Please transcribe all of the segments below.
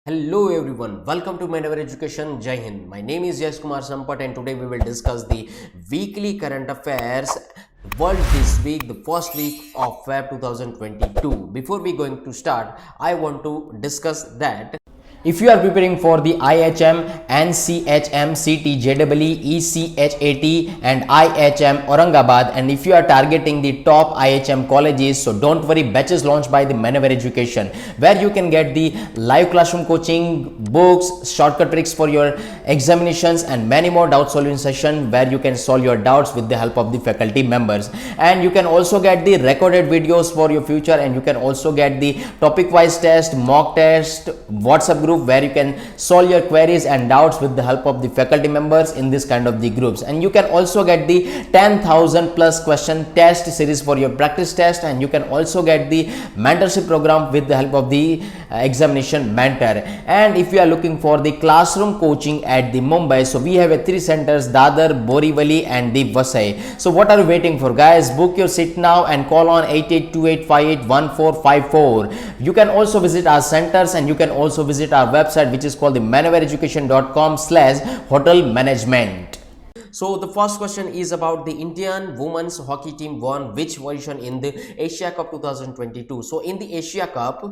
Hello everyone, welcome to Manever Education. Jai Hind. My name is Yash Kumar Sampat and today we will discuss the weekly current affairs world this week, the first week of Feb 2022. Before we going to start, I want to discuss that if you are preparing for the IHM, NCHM, CT, JEE, ECHAT and IHM Aurangabad, and if you are targeting the top IHM colleges, so don't worry, batches launched by the Manever Education, where you can get the live classroom coaching, books, shortcut tricks for your examinations and many more doubt solution session where you can solve your doubts with the help of the faculty members. And you can also get the recorded videos for your future, and you can also get the topic wise test, mock test, WhatsApp group where you can solve your queries and doubts with the help of the faculty members in this kind of the groups. And you can also get the 10,000 plus question test series for your practice test, and you can also get the mentorship program with the help of the examination mentor. And if you are looking for the classroom coaching at the Mumbai, so we have a 3 centers, Dadar, Borivali and the Vasai. So what are you waiting for, guys? Book your seat now and call on 8828581454. You can also visit our centers, and you can also visit our website, which is called the manevereducation.com/hotel management. So the first question is about the Indian women's hockey team won which position in the Asia Cup 2022. So in the Asia Cup,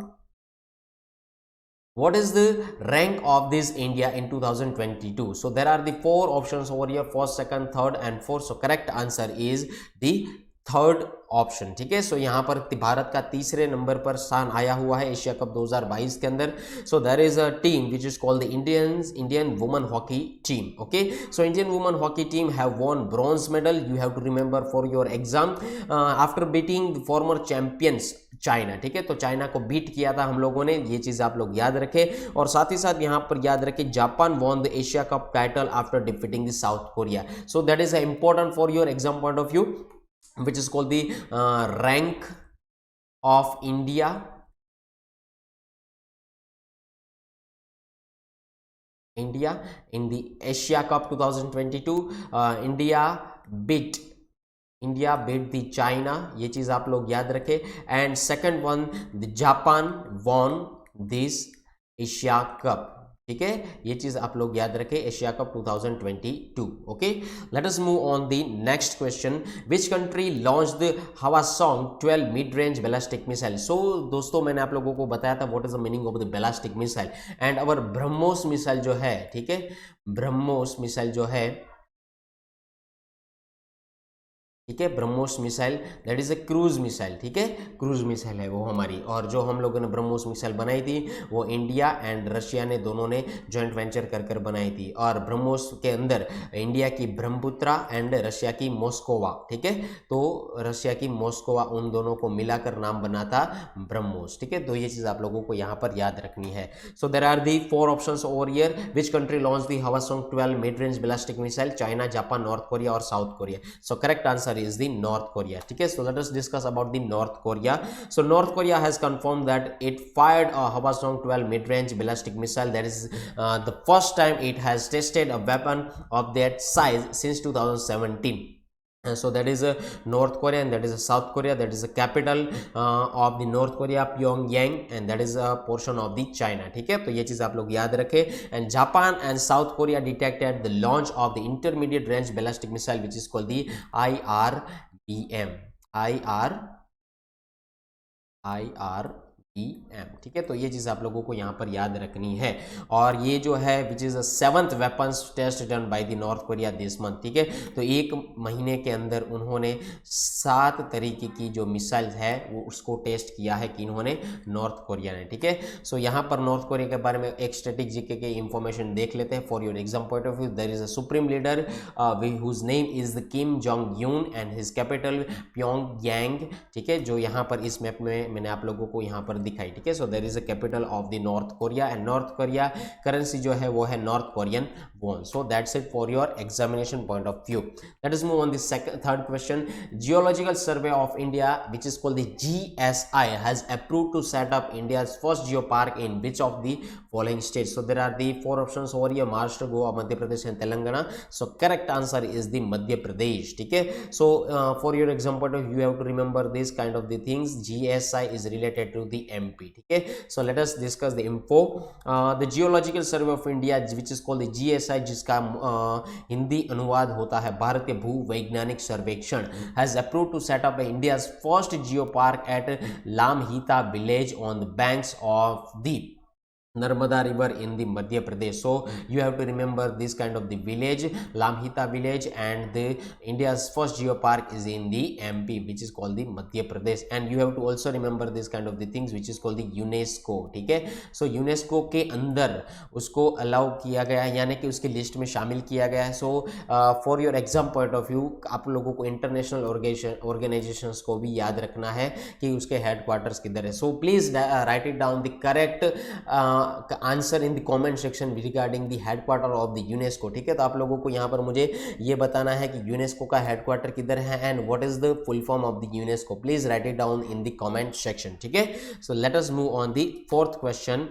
what is the rank of this India in 2022? So there are the 4 options over here, first, second, third and fourth. So correct answer is the third option. ठीक है, सो यहाँ पर भारत का तीसरे number पर स्थान आया हुआ है एशिया कप 2022 के अंदर. So there is a team which is called the Indian women hockey team. Okay, so Indian women hockey team have won bronze medal. You have to remember for your exam after beating the former champions China. ठीक है, तो China को beat किया था हम लोगों ने, ये चीज आप लोग याद रखें. और साथ ही साथ यहाँ पर याद रखें, Japan won the Asia cup title after defeating the south Korea. So that is important for your exam point of view, which is called the rank of India in the Asia Cup 2022. India beat the China, ये चीज आप लोग याद रखें. And second one, the Japan won this Asia cup. ठीक है, ये चीज आप लोग याद रखें, Asia cup 2022. Okay, let us move on the next question. Which country launch the Hwasong 12 mid range ballistic missile. So दोस्तों, मैंने आप लोगों को बताया था what is the meaning of the ballistic missile. And our BrahMos missile जो है, ठीक है, ब्रह्मोस मिसाइल जो है, ठीक है, BrahMos missile that is a cruise missile. ठीक है, क्रूज मिसाइल है वो हमारी. और जो हम लोगों ने ब्रह्मोस मिसाइल बनाई थी वो इंडिया एंड रशिया ने दोनों ने जॉइंट वेंचर कर बनाई थी. और ब्रह्मोस के अंदर इंडिया की ब्रह्मपुत्रा एंड रशिया की मॉस्कोवा. ठीक है, तो रशिया की मॉस्कोवा, उन दोनों को मिलाकर नाम बना था ब्रह्मोस. ठीक है, तो ये चीज आप लोगों को यहाँ पर याद रखनी है. So there are the 4 options over here. Which country launch the Hwasong 12 mid range ballistic missile? China, Japan, North Korea और South Korea. So correct answer is the North Korea. ठीक है, so let us discuss about the North Korea. So North Korea has confirmed that it fired a Hwasong 12 mid-range ballistic missile. That is the first time it has tested a weapon of that size since 2017. So that is North Korea, and that is South Korea. That is the capital of the North Korea, Pyongyang, and that is a portion of the China. ठीक है, तो ये चीज आप लोग याद रखें. And Japan and South Korea detected the launch of the intermediate range ballistic missile, which is called the IRBM. ठीक है, तो ये चीज आप लोगों को यहाँ पर याद रखनी है. और ये जो है which is 7th weapons test done by the North Korea this month. ठीक है, तो 1 महीने के अंदर उन्होंने 7 तरीके की जो मिसाइल है वो उसको टेस्ट किया है कि इन्होंने नॉर्थ कोरिया ने. ठीक है, सो यहाँ पर नॉर्थ कोरिया के बारे में एक स्टैटिक जीके के इंफॉर्मेशन देख लेते हैं for your exam point of view. There is a supreme leader whose name is the Kim Jong Un and his capital Pyongyang. ठीक है, जो यहाँ पर इस मैप में मैंने आप लोगों को यहाँ पर दिखाई. ठीक है, so there is a capital of the North Korea. And North Korea currency जो है वो है North Korean won. So that's it for your examination point of view. Let us move on the third question. Geological Survey of India, which is called the GSI, has approved to set up India's first geopark in which of the following states? So there are the four options over here: Maharashtra, Goa, Madhya Pradesh and Telangana. So correct answer is the Madhya Pradesh. Okay, so for your example you have to remember this kind of the things. GSI is related to the MP. Okay, so let us discuss the info. The Geological Survey of India, which is called the GSI, जिसका हिंदी अनुवाद होता है भारतीय भूवैज्ञानिक सर्वेक्षण, has approved to set up India's first geopark at Lamhita village on the banks of the Narmada river in the Madhya Pradesh. So you have to remember this kind of the village, Lamhita village, and the India's first geopark is in the MP, which is called the Madhya Pradesh. And you have to also remember this kind of the things which is called the UNESCO. ठीक है, so UNESCO के अंदर उसको allow किया गया है, यानी कि उसकी लिस्ट में शामिल किया गया है. So for your exam point of view, आप लोगों को इंटरनेशनल ऑर्गेनाइजेशंस को भी याद रखना है कि उसके हेडक्वार्टर्स किधर है. So please write it down the correct answer in the comment section regarding the headquarter of the UNESCO. ठीक है, तो आप लोगों को यहाँ पर मुझे ये बताना है कि यूनेस्को का हेडक्वार्टर किधर है and what is the full form of the UNESCO. Please write it down in the comment section. ठीक है, so let us move on the fourth question.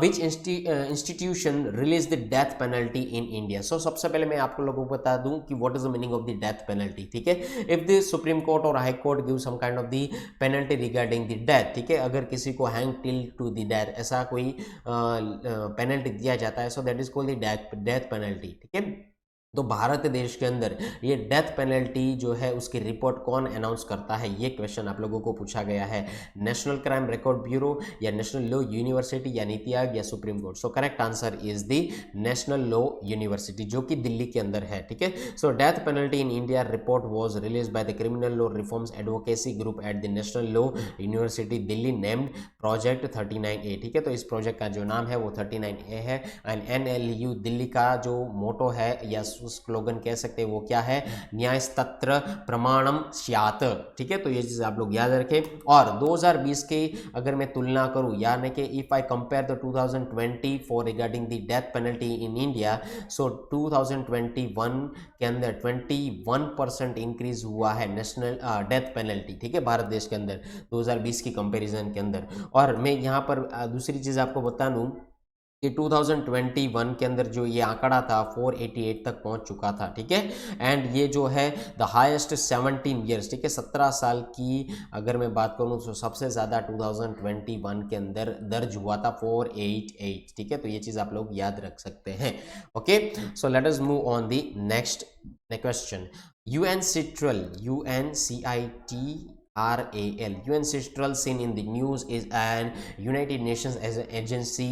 Which institution release the death penalty in India. So सबसे पहले मैं आप लोगों को बता दूं कि what is the meaning of the death penalty. ठीक है, इफ द सुप्रीम कोर्ट और high court give some kind of the penalty regarding the death. ठीक है, अगर किसी को hang till two the death ऐसा कोई पेनल्टी दिया जाता है, so that is called the death penalty. ठीक है, तो भारत देश के अंदर ये डेथ पेनल्टी जो है उसकी रिपोर्ट कौन अनाउंस करता है, ये क्वेश्चन आप लोगों को पूछा गया है. नेशनल क्राइम रिकॉर्ड ब्यूरो या नेशनल लॉ यूनिवर्सिटी या नीति आयोग या supreme court. So correct answer is the national law university जो कि दिल्ली के अंदर है. ठीक है, so death penalty in India report was release by the criminal law reforms advocacy group at the national law university Delhi named project 39A. ठीक है, तो इस प्रोजेक्ट का जो नाम है वो 39A है. एंड NLU दिल्ली का जो मोटो है या स्लोगन कह सकते हैं वो क्या है, न्यायस्तत्र प्रमाणम स्यात्. ठीक है, तो ये चीज आप लोग याद रखें. और 2020 के अगर मैं तुलना करूं, यानी कि if I compare the 2020 for regarding the death penalty in India, so 2021 के अंदर 21% इंक्रीज हुआ है नेशनल डेथ पेनल्टी. ठीक है, भारत देश के अंदर 2020 की कंपैरिजन के अंदर. और मैं यहाँ पर दूसरी चीज आपको बता दूं कि 2021 के अंदर जो ये आंकड़ा था 488 तक पहुंच चुका था. ठीक है, एंड ये जो है द हाईएस्ट 17 ईयर्स. ठीक है, 17 साल की अगर मैं बात करूं तो सबसे ज़्यादा 2021 के अंदर दर्ज हुआ था 488. ठीक है, तो ये चीज़ आप लोग याद रख सकते हैं. Okay, so let us move on the next question. UNCITRAL UNCITRAL seen in the news is an United Nations as an agency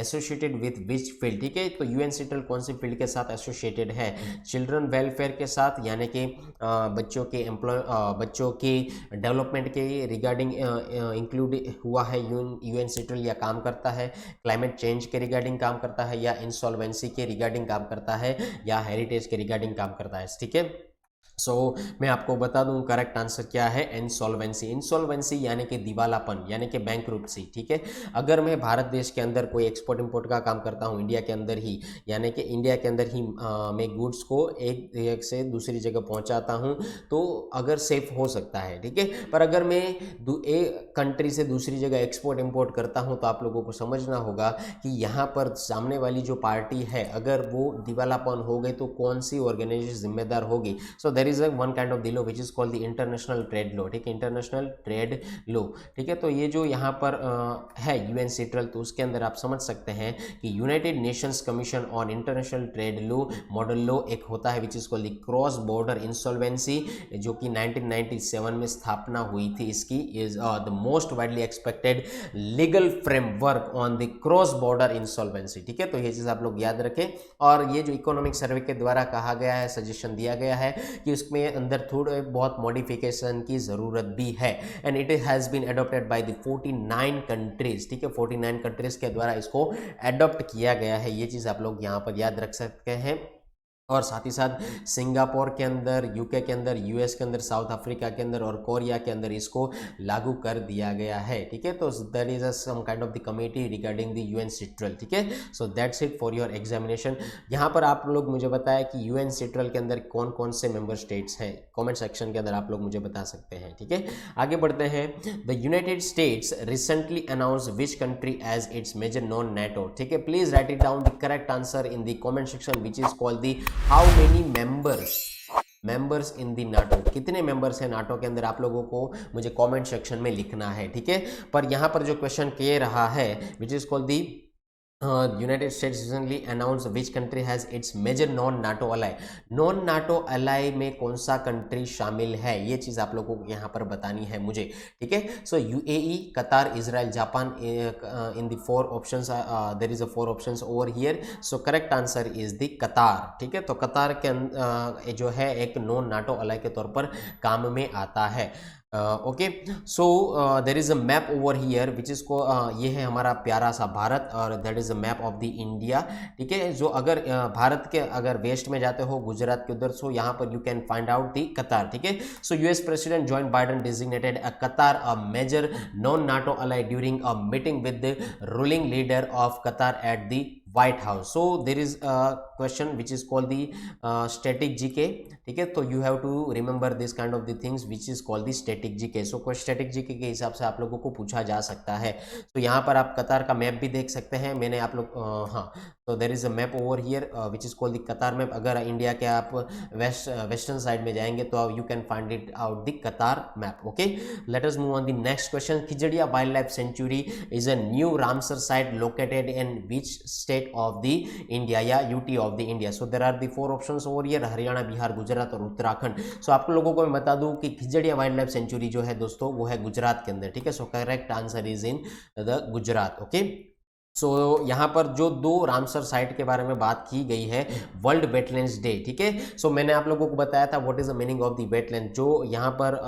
associated with which field. ठीक है, तो UNCITRAL कौन सी फील्ड के साथ एसोसिएटेड है, चिल्ड्रन वेलफेयर के साथ, यानी कि बच्चों के डेवलपमेंट के रिगार्डिंग इंक्लूड हुआ है UNCITRAL, या काम करता है क्लाइमेट चेंज के रिगार्डिंग काम करता है, या इंसॉल्वेंसी के रिगार्डिंग काम करता है, या हेरिटेज के रिगार्डिंग काम करता है. ठीक है, मैं आपको बता दूं करेक्ट आंसर क्या है, इंसॉल्वेंसी यानी कि दिवालापन, यानी कि बैंकरुप्सी. ठीक है, अगर मैं भारत देश के अंदर कोई एक्सपोर्ट इंपोर्ट का काम करता हूं इंडिया के अंदर ही, यानी कि इंडिया के अंदर ही मैं गुड्स को एक जगह से दूसरी जगह पहुंचाता हूं, तो अगर सेफ हो सकता है. ठीक है, पर अगर मैं एक कंट्री से दूसरी जगह एक्सपोर्ट इंपोर्ट करता हूं तो आप लोगों को समझना होगा कि यहाँ पर सामने वाली जो पार्टी है अगर वो दिवालापन हो गई तो कौन सी ऑर्गेनाइजेशन जिम्मेदार होगी. So there is one kind of the law which is called the international trade law. ठीक है, इंटरनेशनल ट्रेड लॉ. ठीक है, तो ये जो यहाँ पर है UNCITRAL, तो उसके अंदर आप समझ सकते हैं कि United Nations commission on international trade law model law एक होता है which is called the cross border insolvency, जो कि 1997 में स्थापना हुई थी. इसकी is the most widely expected legal framework on the cross border insolvency. ठीक है, तो ये चीज़ आप लोग याद रखें. और ये जो इकोनॉमिक सर्वे के द्वारा कहा गया है, सजेशन दिया गया है कि उसमें अंदर थोड़े बहुत मॉडिफिकेशन की ज़रूरत भी है. And it has been adopted by the 49 countries. ठीक है, 49 कंट्रीज के द्वारा इसको एडॉप्ट किया गया है. ये चीज़ आप लोग यहाँ पर याद रख सकते हैं. और साथ ही साथ सिंगापुर के अंदर, यूके के अंदर, यूएस के अंदर, साउथ अफ्रीका के अंदर और कोरिया के अंदर इसको लागू कर दिया गया है। ठीक है, तो that is some kind of the committee regarding the UN सिट्रल। ठीक है, so that's it for your examination. यहाँ पर आप लोग मुझे बताया कि यूएन सिट्रल के अंदर कौन कौन से मेंबर स्टेट्स हैं, कमेंट सेक्शन के अंदर आप लोग मुझे बता सकते हैं। ठीक है, आगे बढ़ते हैं। The United States recently announce which country as its major non NATO. ठीक है, please write it down the correct answer in the comment section which is called the how many members in the NATO. कितने members हैं NATO के अंदर, आप लोगों को मुझे कमेंट सेक्शन में लिखना है। ठीक है, पर यहाँ पर जो क्वेश्चन कह रहा है which is called the United States recently announce which country has its major non NATO ally. Non NATO ally में कौन सा कंट्री शामिल है, ये चीज आप लोगों को यहाँ पर बतानी है मुझे। ठीक है, so UAE, Qatar, Israel, Japan, in the four options there is a four options over here. So correct answer is the Qatar. ठीक है, तो कतार के जो है एक नॉन नाटो अलाई के तौर पर काम में आता है। Okay, so there is a map over here which is को ये है हमारा प्यारा सा भारत और that is a map of the India. ठीक है, जो अगर भारत के अगर वेस्ट में जाते हो गुजरात के उधर, सो यहाँ पर you can find out the Qatar. ठीक है, so US president joint Biden designated a Qatar a major non NATO ally during a meeting with the ruling leader of Qatar at the White House. So there is a question which is called the static GK. ठीक है, तो you have to remember this kind of the things which is called the static GK. So static GK के हिसाब से आप लोगों को पूछा जा सकता है। तो यहाँ पर आप कतार का मैप भी देख सकते हैं, मैंने आप लोग हाँ, तो there is a map over here which is called the Qatar map. अगर इंडिया के आप वेस्टर्न साइड में जाएंगे तो you can find it out the Qatar map. Okay, let us move on the next question. Khijadia wild life sanctuary is a new Ramsar site located in which state of the India या UT of the India. So there are the four options over here, Haryana, Bihar, Gujarat और उत्तराखंड। सो आप लोगों को मैं बता दूं कि Khijadiya wild life sanctuary जो है दोस्तों वो है गुजरात के अंदर। ठीक है, so correct answer is in the Gujarat. Okay, so यहाँ पर जो दो रामसर साइट के बारे में बात की गई है, वर्ल्ड वेटलैंड्स डे। ठीक है, सो मैंने आप लोगों को बताया था what is the meaning of the wetland, जो यहाँ पर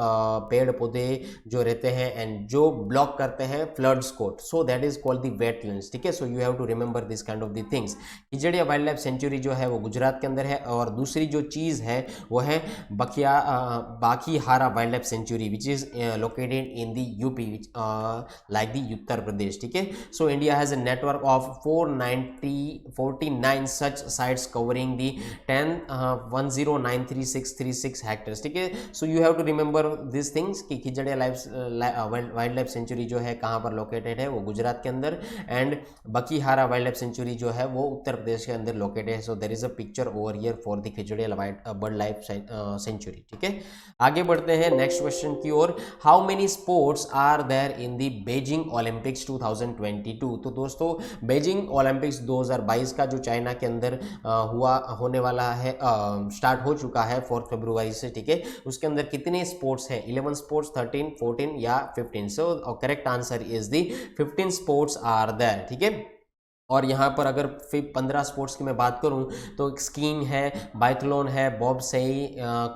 पेड़ पौधे जो रहते हैं एंड जो ब्लॉक करते हैं फ्लड्स को, so that is called the wetlands. ठीक है, so you have to remember this kind of the things. Khijadia wild life sanctuary जो है वो गुजरात के अंदर है, और दूसरी जो चीज़ है वो है Bakhira wild life sanctuary which is located in the UP like the Uttar Pradesh. ठीक है, so India has a network of 49 such sites covering the 10,1093636 hectares. ठीक है, so you have to remember these things कि खिजड़िया वाइल्ड लाइफ सेंचुरी जो है कहाँ पर located है, वो गुजरात के अंदर, and Bakhira wild life sanctuary जो है वो उत्तर प्रदेश के अंदर लोकेटेड है। So there is a picture over here for the Khijadia bird life sanctuary. ठीक है, आगे बढ़ते हैं नेक्स्ट क्वेश्चन की ओर। How many sports are there in the Beijing Olympics 2022। तो दोस्तों बीजिंग ओलंपिक्स 2022 का जो चाइना के अंदर होने वाला है, स्टार्ट हो चुका है 4 फरवरी से। ठीक है, उसके अंदर कितने स्पोर्ट्स हैं, 11 स्पोर्ट्स, 13, 14 या 15। So correct answer is the 15 sports are there. ठीक है, और यहाँ पर अगर फिर 15 स्पोर्ट्स की मैं बात करूँ तो स्कीइंग है, बाइथलोन है, bobsleigh,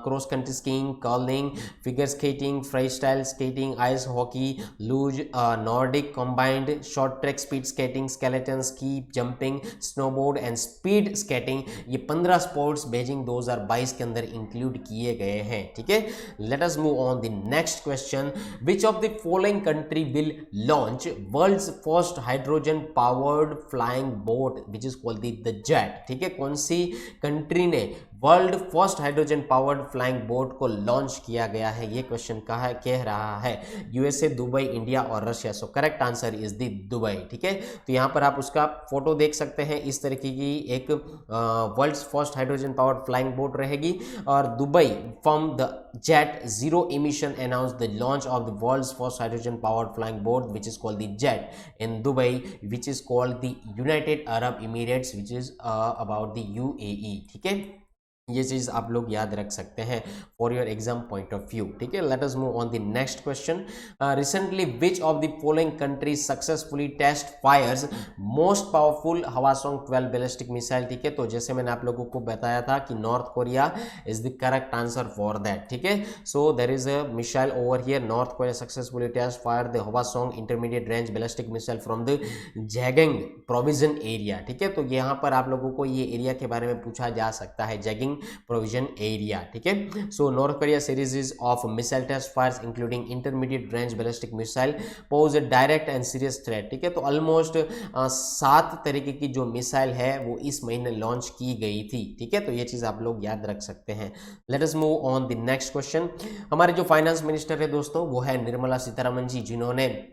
cross country skiing, curling, figure skating, free style skating, ice hockey, luge, Nordic combined, short track speed skating, skeleton ski, jumping, snowboard and speed skating. ये 15 स्पोर्ट्स बीजिंग 2022 के अंदर इंक्लूड किए गए हैं। ठीक है, let us move on the next question. Which of the following country will launch world's first hydrogen powered flying boat which is called the Jet. ठीक है, कौन सी कंट्री ने world first hydrogen powered flying boat को launch किया गया है, ये क्वेश्चन कह रहा है। यूएसए, दुबई, इंडिया और रशिया। So correct answer is the Dubai. ठीक है, तो यहाँ पर आप उसका फोटो देख सकते हैं, इस तरीके की एक world first hydrogen powered flying boat रहेगी, और Dubai from the jet zero emission announced the launch of the world's first hydrogen powered flying boat which is called the jet in Dubai, which is called the United Arab Emirates, which is about the UAE. ठीक है, ये चीज आप लोग याद रख सकते हैं for your exam point of view. ठीक है, let us move on the next question. Recently which of the following countries successfully test fires most powerful Hwasong 12 ballistic missile. ठीक है, तो जैसे मैंने आप लोगों को बताया था कि North Korea is the correct answer for that. ठीक है, so there is a missile over here, North Korea successfully test fire the Hwasong intermediate range ballistic missile from the Jagang province area. ठीक है, तो यहाँ पर आप लोगों को ये एरिया के बारे में पूछा जा सकता है, जैगिंग प्रोविजन एरिया। ठीक है, so North Korea series of missile test fires including intermediate range ballistic missile pose a direct and serious threat. ठीक है, तो ऑलमोस्ट 7 तरीके की जो मिसाइल है वो इस महीने लॉन्च की गई थी। ठीक है, तो ये चीज आप लोग याद रख सकते हैं। Let us move on the next question. हमारे जो फाइनेंस मिनिस्टर है दोस्तों वो है निर्मला सीतारमण जी, जिन्होंने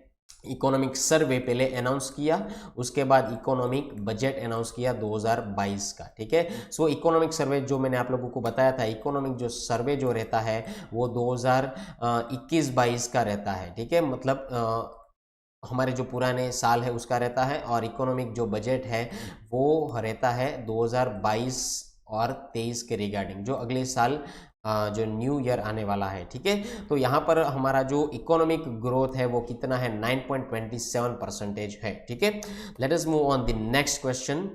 इकोनॉमिक सर्वे पहले अनाउंस किया, उसके बाद इकोनॉमिक बजट अनाउंस किया 2022 का। ठीक है, सो इकोनॉमिक सर्वे जो मैंने आप लोगों को बताया था, इकोनॉमिक जो सर्वे जो रहता है वो 2021-22 का रहता है। ठीक है, मतलब हमारे जो पुराने साल है उसका रहता है, और इकोनॉमिक जो बजट है वो रहता है 2022 और 23 के रिगार्डिंग, जो अगले साल जो न्यू ईयर आने वाला है। ठीक है, तो यहाँ पर हमारा जो इकोनॉमिक ग्रोथ है वो कितना है, 9.27% है। ठीक है, let us move on the next question.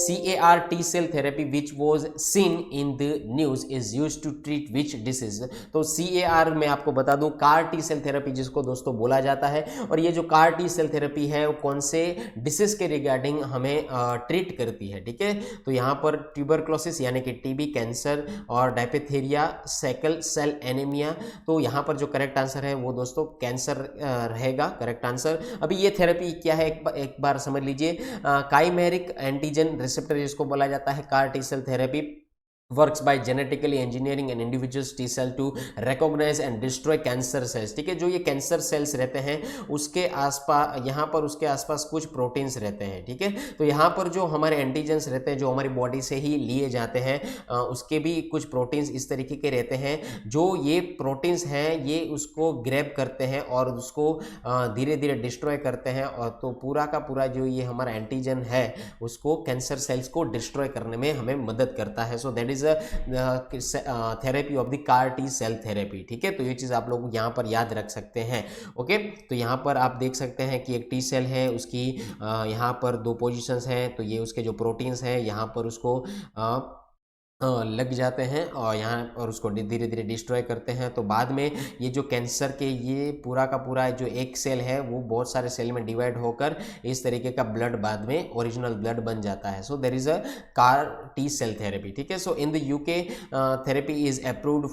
CAR T cell therapy which was seen in the news is used to treat which disease। तो CAR मैं आपको बता दूं, कार टी सेल थेरेपी जिसको दोस्तों बोला जाता है, और ये जो कार टी सेल थेरेपी है वो कौन से डिसीज के रिगार्डिंग हमें ट्रीट करती है। ठीक है, तो यहाँ पर ट्यूबरक्लोसिस यानी कि टीबी, कैंसर और डायपेथेरिया, सेकल सेल एनीमिया। तो यहाँ पर जो करेक्ट आंसर है वो दोस्तों कैंसर रहेगा करेक्ट आंसर। अभी ये थेरेपी क्या है एक बार समझ लीजिए। काइमेरिक एंटीजन रिसेप्टर जिसको बोला जाता है CAR T cell therapy works by genetically engineering an individual's T cell to recognize and destroy cancer cells। ठीक है, जो ये कैंसर सेल्स रहते हैं उसके आसपास, यहाँ पर उसके आसपास कुछ प्रोटीन्स रहते हैं। ठीक है, तो यहाँ पर जो हमारे एंटीजेंस रहते हैं जो हमारी बॉडी से ही लिए जाते हैं, उसके भी कुछ प्रोटीन्स इस तरीके के रहते हैं, जो ये प्रोटीन्स हैं ये उसको ग्रैब करते हैं और उसको धीरे धीरे डिस्ट्रॉय करते हैं, और तो पूरा का पूरा जो ये हमारा एंटीजन है उसको कैंसर सेल्स को डिस्ट्रॉय करने में हमें मदद करता है। So that is therapy of the CAR T cell therapy. ठीक है, तो ये चीज आप लोग यहाँ पर याद रख सकते हैं। ओके, तो यहाँ पर आप देख सकते हैं कि एक टी सेल है, उसकी यहाँ पर 2 पोजीशंस हैं, तो ये उसके जो प्रोटीन्स हैं यहाँ पर उसको लग जाते हैं और यहाँ और उसको धीरे धीरे डिस्ट्रॉय करते हैं। तो बाद में ये जो कैंसर के ये पूरा का पूरा जो एक सेल है वो बहुत सारे सेल में डिवाइड होकर इस तरीके का ब्लड बाद में ओरिजिनल ब्लड बन जाता है। So there is a car T cell therapy. ठीक है, so in the UK therapy is approved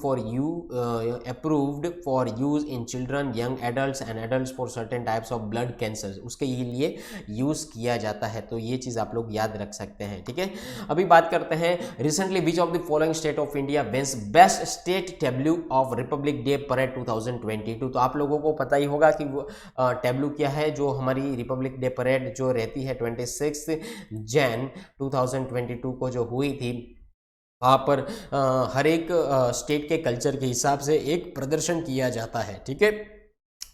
for use in children, young adults and adults for certain types of blood cancer, उसके लिए use किया जाता है। तो ये चीज आप लोग याद रख सकते हैं। ठीक है, अभी बात करते हैं recently which of the following state of India wins best state tableau of Republic day parade 2022। तो आप लोगों को पता ही होगा कि वो टेब्लू क्या है, जो हमारी रिपब्लिक डे परेड जो रहती है 26 जैन 2022 को जो हुई थी, वहाँ पर हर एक स्टेट के कल्चर के हिसाब से एक प्रदर्शन किया जाता है। ठीक है,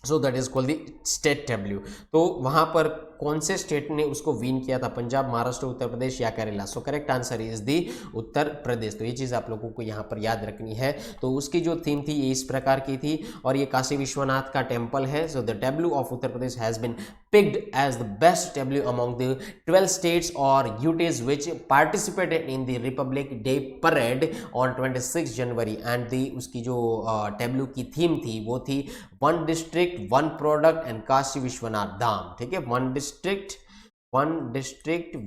so that is called the state Tableau. तो वहाँ पर कौन से स्टेट ने उसको विन किया था, पंजाब, महाराष्ट्र, उत्तर प्रदेश या Kerala? So correct answer is the Uttar Pradesh. तो ये चीज़ आप लोगों को यहाँ पर याद रखनी है। तो उसकी जो थीम थी ये इस प्रकार की थी, और ये काशी विश्वनाथ का टेम्पल है। So the Tableau of Uttar Pradesh has been picked as the best Tableau among the 12 states or UTs which participated in the Republic Day Parade on 26 January. And the उसकी जो टेब्लू की थीम थी वो थी one district one product and Kashi Vishwanath Dham. ठीक है, one district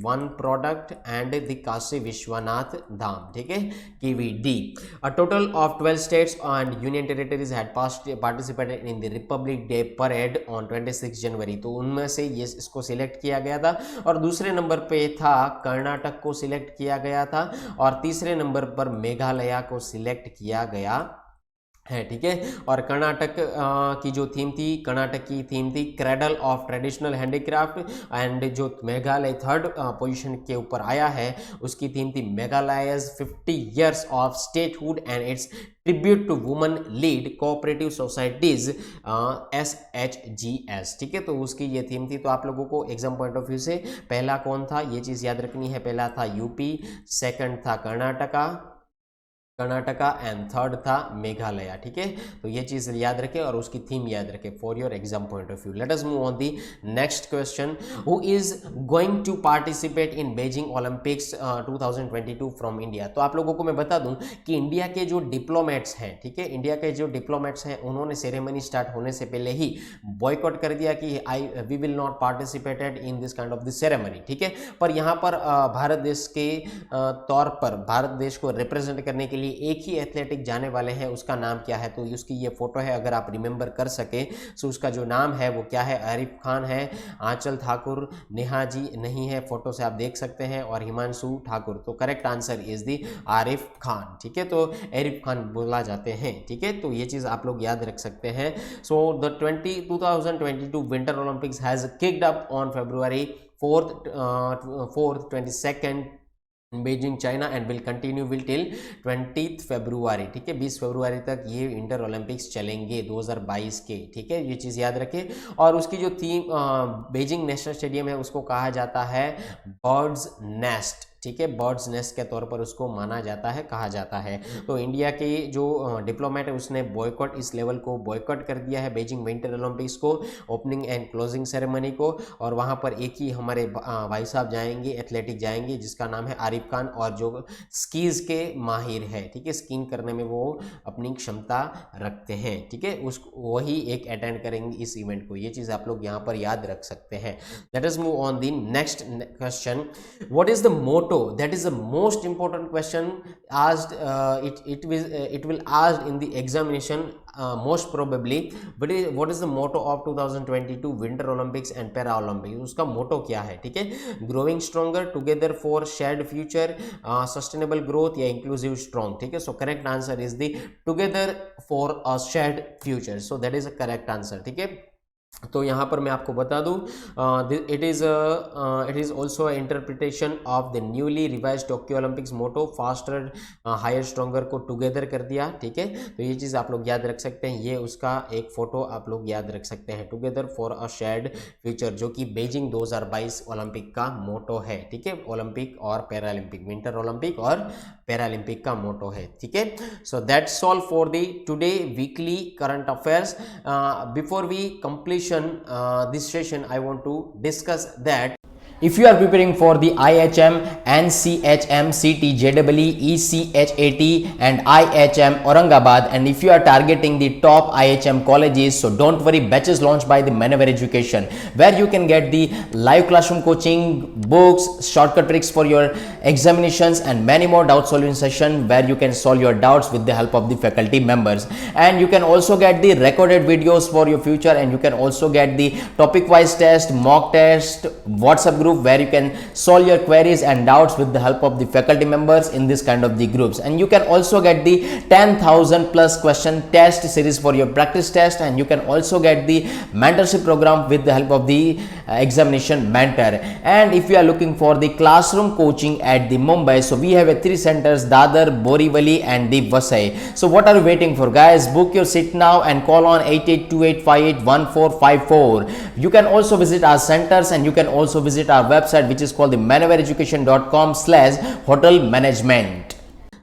one product and the Kashi Vishwanath Dham. ठीक है, KVD। A total of 12 states and union territories had participated in the republic day parade on 26 January. तो उनमें से ये इसको सिलेक्ट किया गया था, और दूसरे नंबर पे था कर्नाटक को सिलेक्ट किया गया था, और तीसरे नंबर पर मेघालय को सिलेक्ट किया गया है, ठीक है। और कर्नाटक की जो थीम थी, कर्नाटक की थीम थी cradle of traditional handicraft, and जो मेघालय थर्ड पोजीशन के ऊपर आया है उसकी थीम थी Meghalaya's 50 years of statehood and it's tribute to women lead cooperative societies SHGS, ठीक है। तो उसकी ये थीम थी। तो आप लोगों को एग्जाम पॉइंट ऑफ व्यू से पहला कौन था ये चीज़ याद रखनी है। पहला था यूपी, सेकंड था कर्नाटका एंड थर्ड था मेघालय, ठीक है। तो ये चीज़ याद रखें और उसकी थीम याद रखें for your exam point of view. Let us move on the next question. Who is going to participate in Beijing Olympics 2022 from India. तो आप लोगों को मैं बता दूं कि इंडिया के जो डिप्लोमेट्स हैं, ठीक है, इंडिया के जो डिप्लोमेट्स हैं उन्होंने सेरेमनी स्टार्ट होने से पहले ही बॉयकॉट कर दिया कि we will not participated in this kind of this ceremony, ठीक है। पर यहाँ पर भारत देश के तौर पर भारत देश को रिप्रेजेंट करने के लिए एक ही एथलेटिक जाने वाले हैं। उसका नाम क्या है? तो उसकी ये फोटो है, अगर आप रिमेंबर कर सके। सो उसका जो नाम है वो क्या है? आरिफ खान है, आंचल ठाकुर, नेहा जी नहीं है, फोटो से आप देख सकते हैं, और हिमांशु ठाकुर। तो करेक्ट आंसर इज दी आरिफ खान, ठीक है। तो आरिफ खान बोला जाते हैं, ठीक है। तो ये चीज आप लोग याद रख सकते हैं। So the 2022 winter Olympics has kicked up on February 4th 22nd Beijing China and will continue will till 20 फरवरी, ठीक है। 20 फरवरी तक ये विंटर ओलंपिक्स चलेंगे 2022 के, ठीक है। ये चीज़ याद रखें। और उसकी जो थीम बीजिंग नेशनल स्टेडियम है उसको कहा जाता है बर्ड्स नेस्ट, ठीक है। बर्ड्स नेस्ट के तौर पर उसको माना जाता है, कहा जाता है। तो इंडिया के जो डिप्लोमेट है उसने बॉयकॉट, इस लेवल को बॉयकॉट कर दिया है बीजिंग विंटर ओलंपिक्स को, ओपनिंग एंड क्लोजिंग सेरेमनी को। और वहाँ पर एक ही हमारे भाई साहब जाएंगे, एथलेटिक जाएंगे, जिसका नाम है आरिफ खान, और जो स्कीज के माहिर है, ठीक है। स्कीइंग करने में वो अपनी क्षमता रखते हैं, ठीक है। उस वही एक अटेंड करेंगे इस इवेंट को। ये चीज़ आप लोग यहाँ पर याद रख सकते हैं। Let us move on the next question. What is the motto? That is the most important question asked. It will asked in the examination most probably. But what is the motto of 2022 Winter Olympics and Paralympics? उसका मोटो क्या है, ठीक है। Growing stronger, together for shared future, sustainable growth, या inclusive strong, ठीक है। So correct answer is the together for a shared future. So that is a correct answer, ठीक है। तो यहाँ पर मैं आपको बता दूँ it is also interpretation of the newly revise Tokyo Olympics motto, faster higher stronger को टुगेदर कर दिया, ठीक है। तो ये चीज़ आप लोग याद रख सकते हैं। ये उसका एक फोटो आप लोग याद रख सकते हैं, together for a shared future, जो कि बीजिंग 2022 ओलंपिक का मोटो है, ठीक है। ओलंपिक और पैरालंपिक, विंटर ओलंपिक और पैरालंपिक का मोटो है, ठीक है। So that's all for the today weekly current affairs. Before we completion this session, I want to discuss that if you are preparing for the IHM, NCHM, CT, JEE, ECHAT and IHM Aurangabad, and if you are targeting the top IHM colleges, so don't worry, batches launched by the Manaver Education, where you can get the live classroom coaching, books, shortcut tricks for your examinations, and many more doubt solution session where you can solve your doubts with the help of the faculty members. And you can also get the recorded videos for your future, and you can also get the topic wise test, mock test, WhatsApp group where you can solve your queries and doubts with the help of the faculty members in this kind of the groups. And you can also get the 10,000 plus question test series for your practice test, and you can also get the mentorship program with the help of the examination mentor. And if you are looking for the classroom coaching at the Mumbai, so we have 3 centers, Dadar, Borivali and the Vasai. So what are you waiting for, guys? Book your seat now and call on 8828581454. You can also visit our centers, and you can also visit our website, which is called the manavereducation.com/hotel management.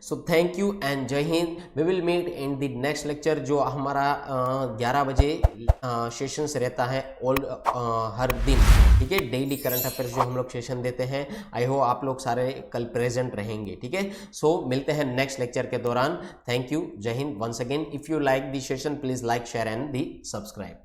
So thank you and Jai Hind. We will meet in the next lecture, जो हमारा 11 बजे sessions रहता है हर दिन, ठीक है। Daily current affairs जो हम लोग सेशन देते हैं, आई होप आप लोग सारे कल प्रेजेंट रहेंगे, ठीक है। सो मिलते हैं नेक्स्ट लेक्चर के दौरान। थैंक यू, जय हिंद। Once again, if you like the session, please like, share and the subscribe.